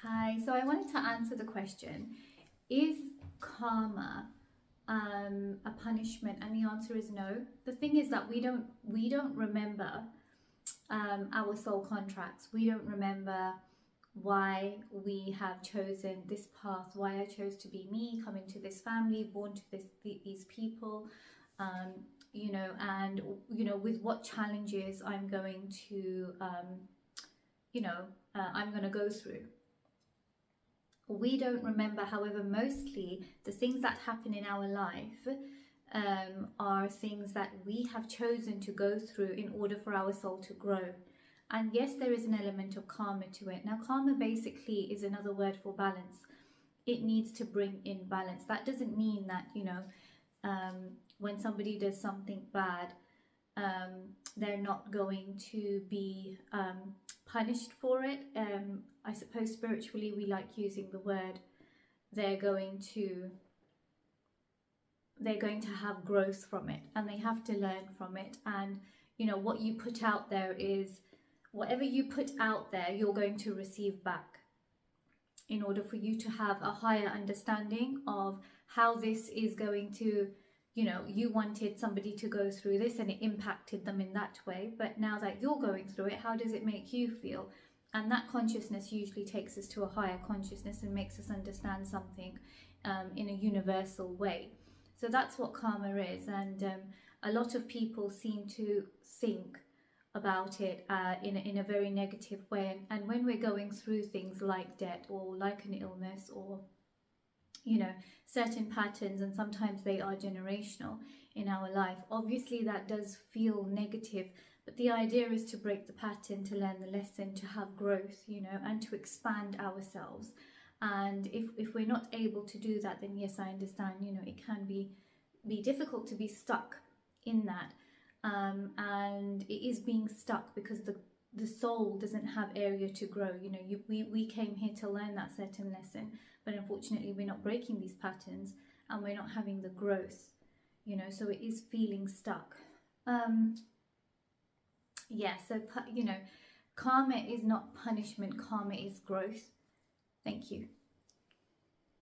Hi, so I wanted to answer the question, is karma a punishment? And the answer is no. The thing is that we don't remember our soul contracts. We don't remember why we have chosen this path, why I chose to be me, come into this family, born to these people, um, and with what challenges I'm going to I'm going to go through. We don't remember, however, mostly the things that happen in our life are things that we have chosen to go through in order for our soul to grow. And yes, there is an element of karma to it. Now, karma basically is another word for balance. It needs to bring in balance. That doesn't mean that, when somebody does something bad, they're not going to be punished for it. I suppose spiritually we like using the word they're going to have growth from it, and they have to learn from it. And what you put out there is, whatever you put out there, you're going to receive back, in order for you to have a higher understanding of how this is going to, you wanted somebody to go through this and it impacted them in that way, but now that you're going through it, how does it make you feel? And that consciousness usually takes us to a higher consciousness and makes us understand something in a universal way. So that's what karma is. And a lot of people seem to think about it in a very negative way. And when we're going through things like debt or like an illness or certain patterns, and sometimes they are generational in our life, obviously that does feel negative, but the idea is to break the pattern, to learn the lesson, to have growth, and to expand ourselves. And if we're not able to do that, then yes, I understand, it can be difficult to be stuck in that. And it is being stuck because the soul doesn't have area to grow. We came here to learn that certain lesson, but unfortunately we're not breaking these patterns and we're not having the growth, so it is feeling stuck. So karma is not punishment, karma is growth. Thank you.